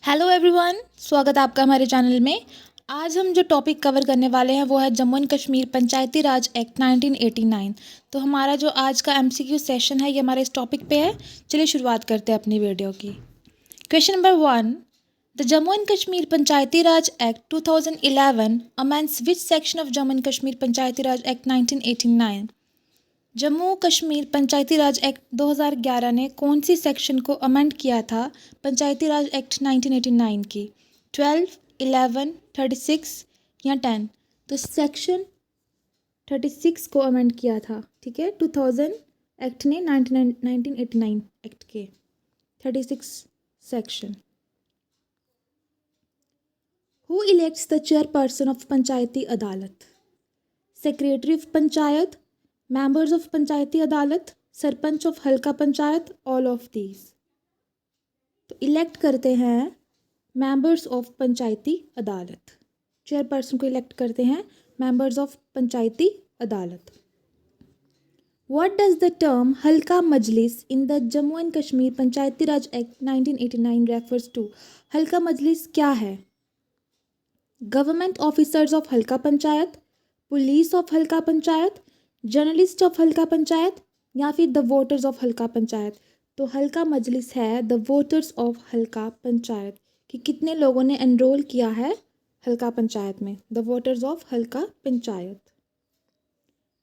Hello everyone, स्वागत है आपका हमारे चैनल में। आज हम जो टॉपिक कवर करने वाले हैं वो है Jammu and Kashmir Panchayati Raj act 1989। तो हमारा जो आज का एमसीक्यू सेशन है ये हमारे इस टॉपिक पे है। चलिए शुरुआत करते हैं अपनी वीडियो की। Question number 1, the Jammu and Kashmir Panchayati Raj act 2011 amends which section of Jammu and Kashmir Panchayati Raj act 1989। Jammu Kashmir Panchayati Raj act 2011 ने कौन सी सेक्शन को अमेंड किया था पंचायती राज एक्ट 1989 की? 12, 11, 36 या 10? तो सेक्शन 36 को अमेंड किया था, ठीक है, 2000 एक्ट ने 1989 एक्ट के 36 section. Who elects the chairperson of panchayati adalat? Secretary of panchayat, members of panchayati adalat, sarpanch of हल्का पंचायत, ऑल ऑफ दीज। तो इलेक्ट करते हैं मेंबर्स ऑफ पंचायती अदालत। चेयरपर्सन को इलेक्ट करते हैं मेंबर्स ऑफ पंचायती अदालत। What does the term halqa majlis in the Jammu and Kashmir Panchayati Raj act 1989 refers to? Halqa majlis क्या है? गवर्नमेंट ऑफिसर्स ऑफ हल्का पंचायत, पुलिस ऑफ हल्का पंचायत, जर्नलिस्ट ऑफ हल्का पंचायत या फिर द वोटर्स ऑफ हल्का पंचायत? तो हल्का मजलिस है द वोटर्स ऑफ हल्का पंचायत, कि कितने लोगों ने एनरोल किया है हल्का पंचायत में, द वोटर्स ऑफ हल्का पंचायत।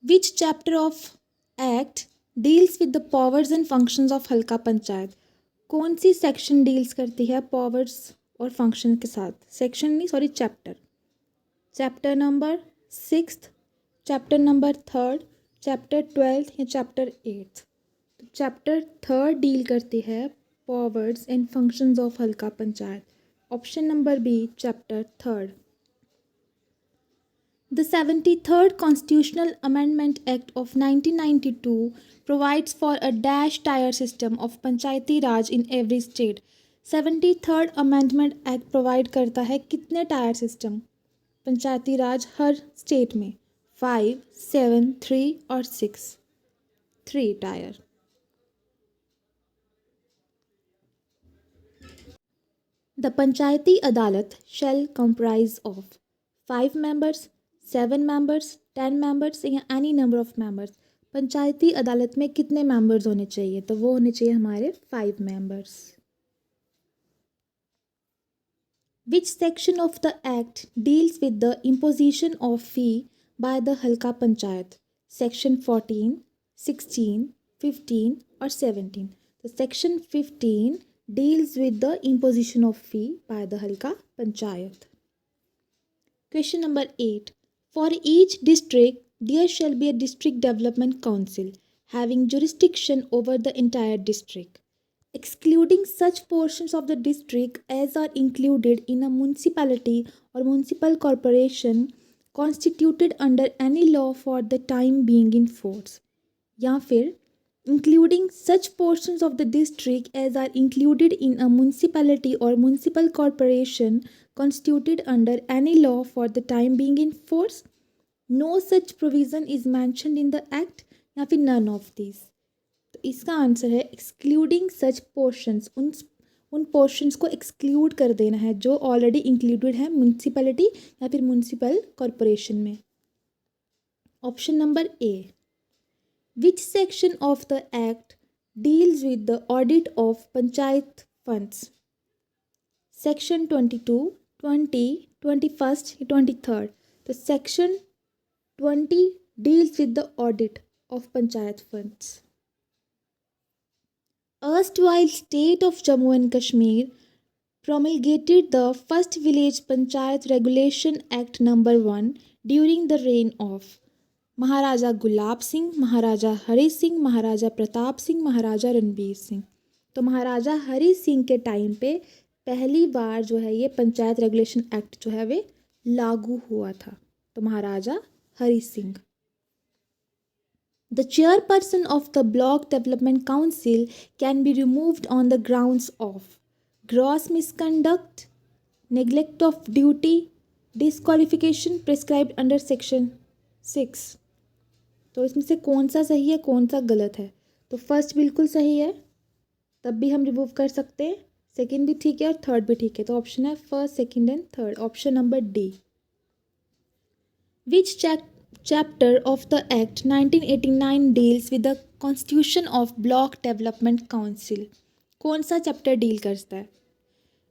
विच chapter of act deals with the powers and functions of हल्का पंचायत? कौन सी सेक्शन डील्स करती है पावर्स और फंक्शन के साथ? सेक्शन नहीं, sorry, chapter. Chapter number 6, chapter number 3, chapter 12 या चैप्टर 8? तो चैप्टर 3 डील करती है पावर्स एंड फंक्शंस ऑफ हल्का panchayat. Option number B, chapter 3। The 73rd Constitutional Amendment Act of 1992 provides for a dash tier system of Panchayati Raj in every state. 73rd Amendment Act provide करता है कितने tier system पंचायती राज हर state में? 5, 7, 3 और 6? 3 tyre. The Panchayati Adalat shall comprise of 5 members, 7 members, 10 members या any number of members। पंचायती अदालत में कितने members होने चाहिए? तो वो होने चाहिए हमारे 5 members. Which section of the act deals with the imposition of fee by the हल्का पंचायत? सेक्शन 14, 16, 15 और 17? तो section 15 deals with the imposition of fee by the हल्का panchayat. Question number 8. For each district, there shall be a district development council having jurisdiction over the entire district, excluding such portions of the district as are included in a municipality or municipal corporation constituted under any law for the time being in force, या फिर including such portions of the district as are included in a municipality or municipal corporation constituted under any law for the time being in force. No such provision is mentioned in the act, या फिर none of these। तो इसका answer है excluding सच portions. उन portions को exclude कर देना है जो ऑलरेडी इंक्लूडेड है म्यूनिसिपैलिटी या फिर म्यूनिसिपल कॉरपोरेशन में। Option number A. Which section of the act deals with the audit of panchayat funds? Section 22, 20, 21st, 23rd? तो section 20 deals with the audit of panchayat funds. Erstwhile state of Jammu and Kashmir promulgated the first village panchayat regulation act number 1 during the reign of महाराजा गुलाब सिंह, महाराजा हरि सिंह, महाराजा प्रताप सिंह, महाराजा रणबीर सिंह। तो महाराजा हरि सिंह के time पे पहली बार जो है ये panchayat regulation act जो है वे लागू हुआ था। तो Maharaja Hari Singh. The chairperson of the block development council can be removed on the grounds of gross misconduct, neglect of duty, disqualification prescribed under section 6। तो इसमें से कौन सा सही है, कौन सा गलत है? तो फर्स्ट बिल्कुल सही है, तब भी हम रिमूव कर सकते हैं। सेकेंड भी ठीक है और थर्ड भी ठीक है, तो ऑप्शन है first, second and third, option number D. Which chapter of the act 1989 deals with the constitution of block development council? कौन सा चैप्टर डील करता है?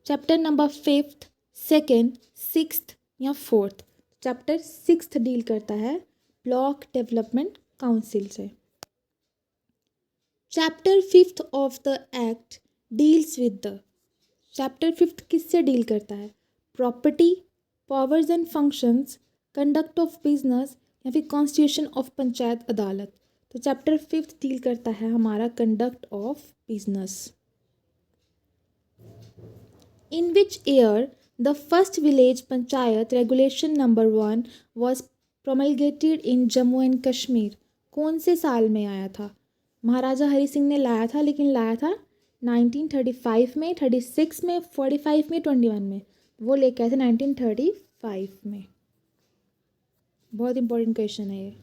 Chapter number fifth, second, sixth या फोर्थ? चैप्टर सिक्स्थ डील करता है block development council से। Chapter fifth of the act deals with the, chapter fifth किससे deal करता है? Property, powers and functions, conduct of business या फिर कॉन्स्टिट्यूशन ऑफ पंचायत अदालत? तो चैप्टर फिफ्थ डील करता है हमारा conduct of business. In which year the first village panchayat regulation number 1 was promulgated in Jammu and Kashmir? कौन से साल में आया था? महाराजा हरि सिंह ने लाया था, लेकिन लाया था 1935 में, 36 में, 45 में, 21 में। वो लेके आए थे 1935 में। बहुत इंपॉर्टेंट क्वेश्चन है ये।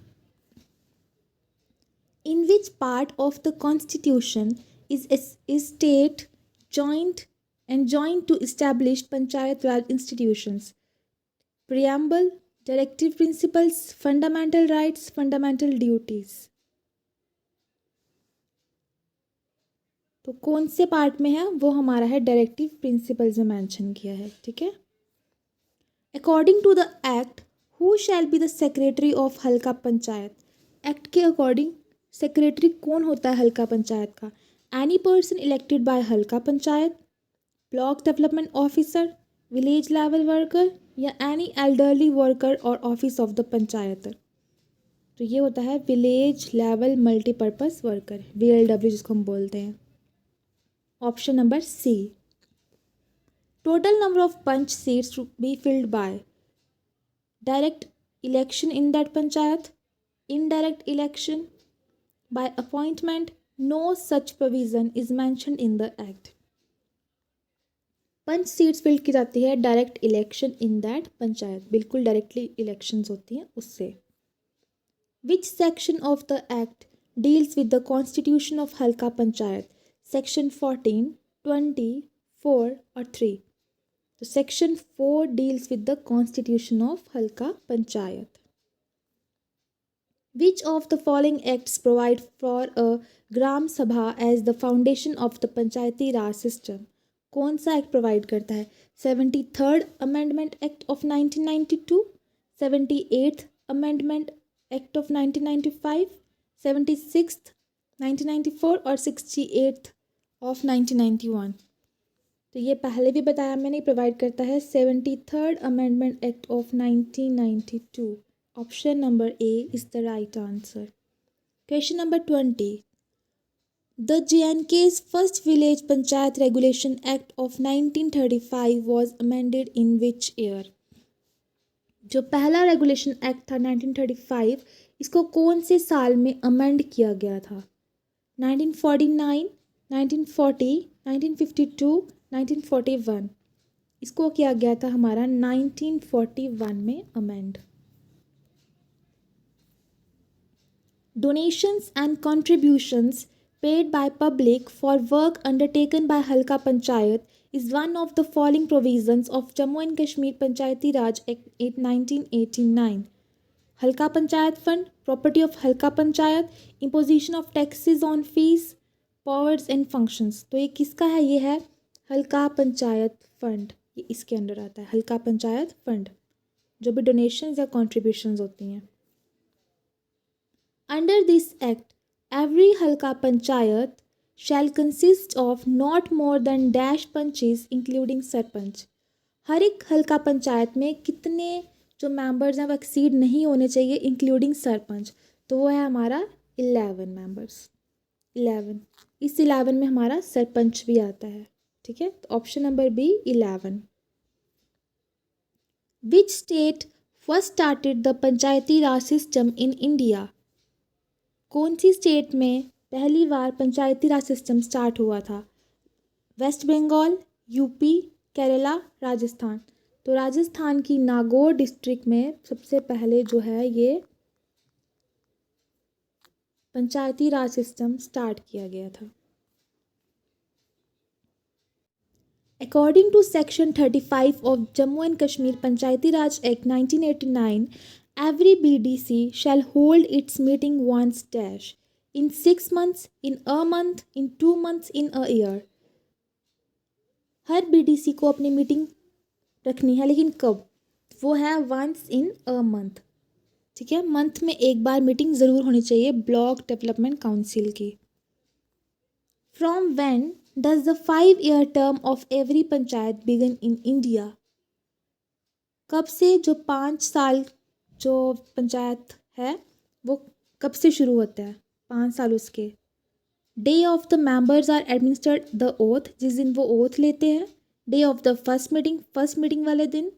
In which part of the constitution is state joined to establish Panchayat Raj institutions? Preamble, directive principles, fundamental rights, fundamental duties? तो कौन से पार्ट में है? वो हमारा है डायरेक्टिव प्रिंसिपल्स में मेंशन किया है, ठीक है। According to the act who shall be the secretary of हल्का पंचायत? एक्ट के अकॉर्डिंग सेक्रेटरी कौन होता है हल्का पंचायत का? Any person elected by Halqa panchayat, block development officer, village level worker या एनी एल्डरली वर्कर और ऑफिस ऑफ द पंचायत? तो ये होता है village level multipurpose worker, VLW जिसको हम बोलते हैं। Option number C. Total number of panch seats to be filled by direct election in that panchayat, indirect election, by appointment, no such provision is mentioned in the act. Panch seats fill की जाती है direct election in that panchayat, बिल्कुल directly elections होती हैं उससे। Which section of the act deals with the constitution of हल्का panchayat? Section 14, 20, 4 और 3? तो section 4 deals with the constitution of हल्का panchayat. Which of the following acts provide for a Gram Sabha as the foundation of the Panchayati Raj system? कौन सा act provide करता है? 73rd amendment act of 1992, 78th amendment act of 1995, 76th 1994 और 68th of 1991? तो ये पहले भी बताया मैंने, प्रोवाइड करता है 73rd amendment act of 1992। Option number A is the right answer. Question number 20. The JNK's first Village Panchayat Regulation Act of 1935 was amended in which year? जो पहला रेगुलेशन एक्ट था 1935, इसको कौन से साल में अमेंड किया गया था? 1949, 1940, 1952, 1941? इसको किया गया था हमारा 1941 में amend. Donations and contributions paid by public for work undertaken by Halka Panchayat is one of the following provisions of Jammu and Kashmir Panchayati Raj Act 1989. Halka Panchayat Fund, property of Halka Panchayat, imposition of taxes on fees, powers and functions. तो ये किसका है? ये है हल्का panchayat fund, ये इसके under आता है हल्का पंचायत फंड, जो भी डोनेशंस या कॉन्ट्रीब्यूशंस होती हैं। Under this act, every Halka Panchayat shall consist of not more than dash panches including sarpanch. हर एक हल्का पंचायत में कितने जो मेंबर्स हैं वो एक्सीड नहीं होने चाहिए इंक्लूडिंग सरपंच? तो वो है हमारा 11 मेंबर्स, 11। इस 11 में हमारा सरपंच भी आता है, ठीक है। तो option number B 11। Which state first started the Panchayati Raj system in India? कौन सी स्टेट में पहली बार पंचायती राज सिस्टम स्टार्ट हुआ था? वेस्ट बंगाल, यूपी, केरला, राजस्थान? तो राजस्थान की नागौर डिस्ट्रिक्ट में सबसे पहले जो है ये पंचायती राज सिस्टम स्टार्ट किया गया था। According to Section 35 of Jammu and Kashmir Panchayati Raj Act 1989, every BDC shall hold its meeting once dash in 6 months, in a month, in 2 months, in a year. Her BDC को अपनी meeting रखनी है, लेकिन कब? वो है once in a month. ठीक है, मंथ में एक बार मीटिंग ज़रूर होनी चाहिए ब्लॉक डेवलपमेंट काउंसिल की. From when does the 5-year term of every panchayat begin in India? कब से जो 5 साल जो पंचायत है वो कब से शुरू होता है? 5 साल उसके. Day of the members are administered the oath, जिस दिन वो ओथ लेते हैं. Day of the first meeting वाले दिन.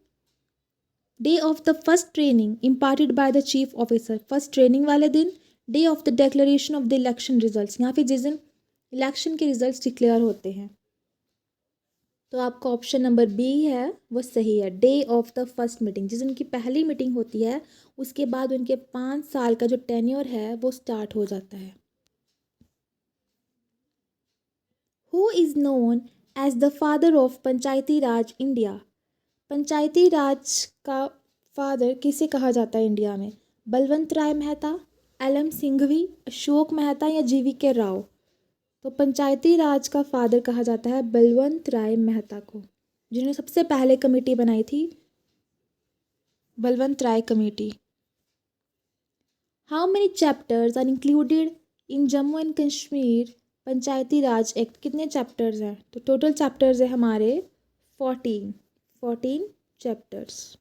Day of the first training imparted by the chief officer, first training वाले दिन. Day of the declaration of the election results, यहाँ पे जिस दिन इलेक्शन के रिजल्ट्स डिक्लेयर होते हैं. तो आपका ऑप्शन नंबर बी है वो सही है. Day of the first meeting, जिस दिन उनकी पहली मीटिंग होती है उसके बाद उनके 5 साल का जो टेन्योर है वो स्टार्ट हो जाता है. Who is known as the father of panchayati raj India? Panchayati raj का फादर किसे कहा जाता है इंडिया में? बलवंत राय मेहता, एल.एम. सिंघवी, अशोक मेहता या जी.वी.के. राव? तो पंचायती राज का फादर कहा जाता है बलवंत राय मेहता को, जिन्होंने सबसे पहले कमेटी बनाई थी, Balwant Rai committee. How many chapters are included in Jammu and Kashmir Panchayati Raj act? कितने चैप्टर्स हैं? तो टोटल चैप्टर्स है हमारे 14 chapters.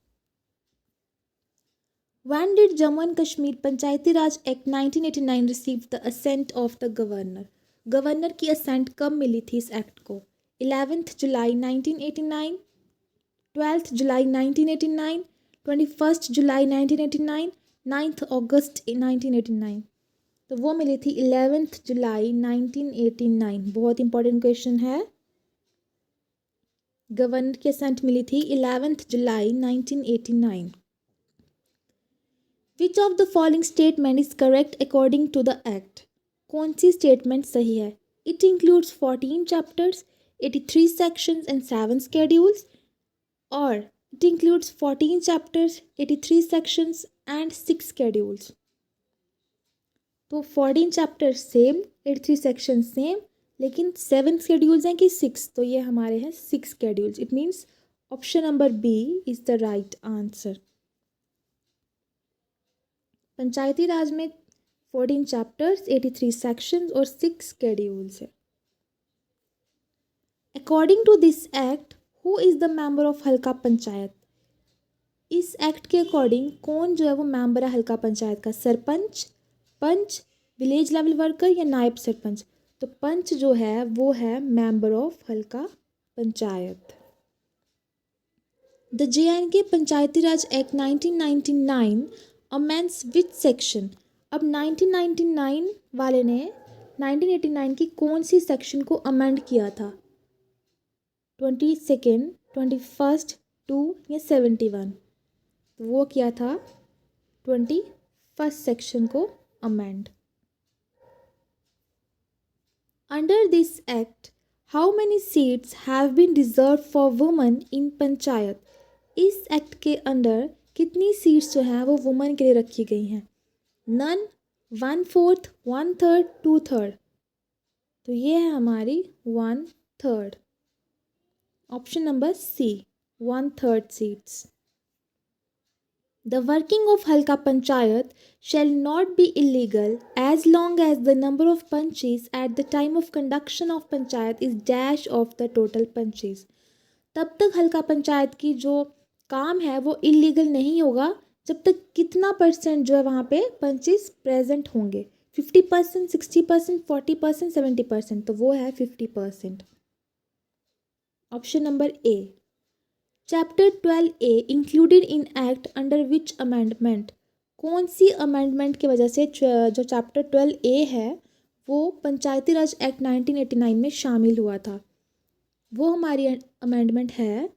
When did Jammu and Kashmir Panchayati Raj Act 1989 receive the assent of the governor? Governor की ascent कब मिली थी इस act को? 11th जुलाई 1989, 12th जुलाई 1989, 21st जुलाई 1989, 9th अगस्त 1989. तो वो मिली थी 11th जुलाई 1989. बहुत इंपॉर्टेंट क्वेश्चन है. गवर्नर की असेंट मिली थी 11th July 1989. Which of the following statement is correct according to the act? कौन सी स्टेटमेंट सही है? It includes 14 chapters, 83 sections and 7 schedules, or it includes 14 chapters, 83 sections and 6 schedules. तो 14 chapters same, 83 sections same, लेकिन 7 schedules हैं कि 6? तो ये हमारे हैं 6 schedules. It means option number B is the right answer. पंचायती राज में 14 चैप्टर्स, 83 सेक्शंस और 6 शेड्यूल्स है. According to this act, who is the member of हल्का पंचायत? इस एक्ट के अकॉर्डिंग कौन जो है वो मेंबर है हल्का पंचायत का? सरपंच, पंच, विलेज लेवल वर्कर या नायब सरपंच? तो पंच जो है वो है मेंबर ऑफ हल्का panchayat. The J&K Panchayati Raj act 1999 amends which section? अब 1999 वाले ने 1989 की कौन सी सेक्शन को अमेंड किया था? 22nd, 21st, 2 या 71? तो वो किया था 21st सेक्शन को amend. Under this act how many seats have been reserve for women in panchayat? इस एक्ट के अंदर कितनी सीट्स जो हैं वो वुमेन के लिए रखी गई हैं? नन, 1/4, 1/3, 2/3? तो ये है हमारी 1/3. Option number C, 1/3 seats. The working of हल्का panchayat shall not be illegal as long as the number of punches at the time of conduction of panchayat is dash of the total punches. तब तक हल्का पंचायत की जो काम है वो इलीगल नहीं होगा जब तक कितना परसेंट जो है वहाँ पे पंचेस प्रेजेंट होंगे. 50%, 60%, 40%, 70%? तो वो है 50%. Option number A. Chapter 12A included in act under which amendment? कौन सी अमेंडमेंट की वजह से जो चैप्टर 12A है वो पंचायती राज एक्ट 1989 में शामिल हुआ था? वो हमारी अमेंडमेंट है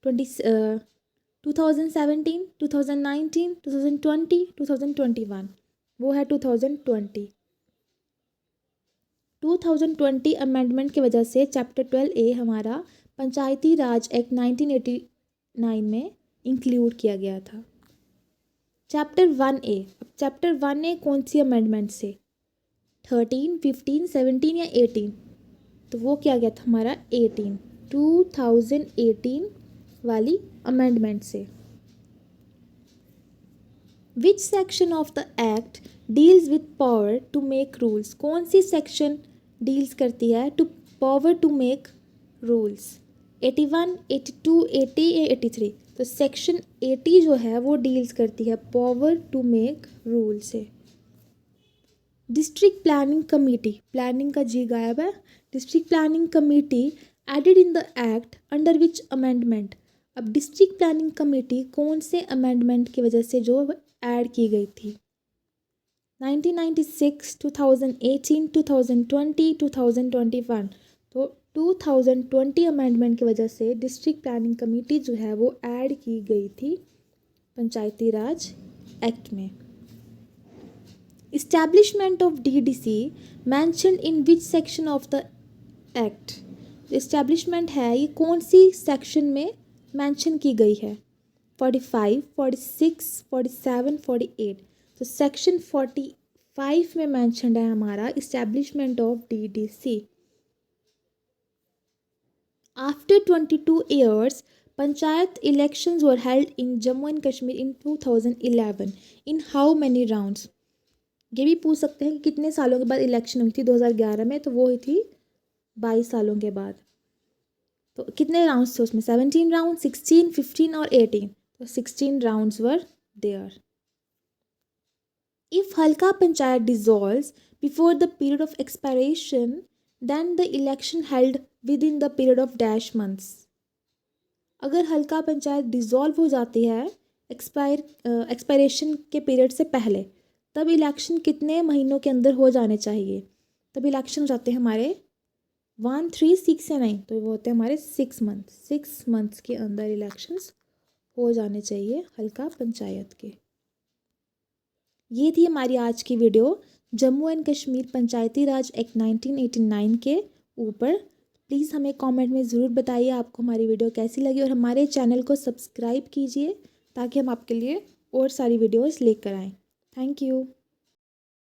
2017, 2019, 2020, 2021. वो है 2020. 2020 अमेंडमेंट की वजह से चैप्टर 12A हमारा पंचायती राज एक्ट 1989 में इंक्लूड किया गया था। चैप्टर 1A, अब चैप्टर 1A कौन सी अमेंडमेंट से, 13, 15, 17 या 18, तो वो क्या गया था हमारा 18, 2018 वाली अमेंडमेंट से। Which section of the act deals with power to make rules, कौन सी सेक्शन डील्स करती है to power to make rules, 81, 82, 80 या 83, तो सेक्शन 80 जो है वो डील्स करती है पावर टू मेक रूल से। डिस्ट्रिक्ट प्लानिंग कमेटी, प्लानिंग का जी गायब है, district planning committee added in the act under which amendment, अब डिस्ट्रिक्ट प्लानिंग कमेटी कौन से अमेंडमेंट की वजह से जो ऐड की गई थी, 1996, 2018, 2020, 2021, तो 2020 अमेंडमेंट की वजह से डिस्ट्रिक्ट प्लानिंग कमेटी जो है वो ऐड की गई थी पंचायती राज एक्ट में। Establishment of DDC mention in which section of the act, establishment है ये कौन सी सेक्शन में मैंशन की गई है, 45, 46, 47, 48, तो सेक्शन 45 में मैंशनड है हमारा establishment of DDC. After 22 years, panchayat elections were held in Jammu and Kashmir in 2011 in how many rounds, ये भी पूछ सकते हैं कि कितने सालों के बाद इलेक्शन हुई थी 2011 में, तो वो हुई थी 22 सालों के बाद। तो कितने राउंड्स थे उसमें, 17 राउंड, 16, 15 और 18, तो 16 rounds were there. If Halqa panchayat dissolves before the period of expiration then the election held within the period of dash months, अगर हल्का पंचायत डिसॉल्व हो जाती है एक्सपायरेशन के पीरियड से पहले, तब इलेक्शन कितने महीनों के अंदर हो जाने चाहिए, तब इलेक्शन हो जाते हैं हमारे 1, 3, 6 या 9, तो वो होते हैं हमारे 6 मंथ्स के अंदर इलेक्शंस हो जाने चाहिए हल्का पंचायत के। ये थी हमारी आज की video Jammu and Kashmir Panchayati Raj act 1989 के ऊपर। प्लीज़ हमें कमेंट में ज़रूर बताइए आपको हमारी वीडियो कैसी लगी, और हमारे चैनल को सब्सक्राइब कीजिए ताकि हम आपके लिए और सारी वीडियोस लेकर आएँ। Thank you.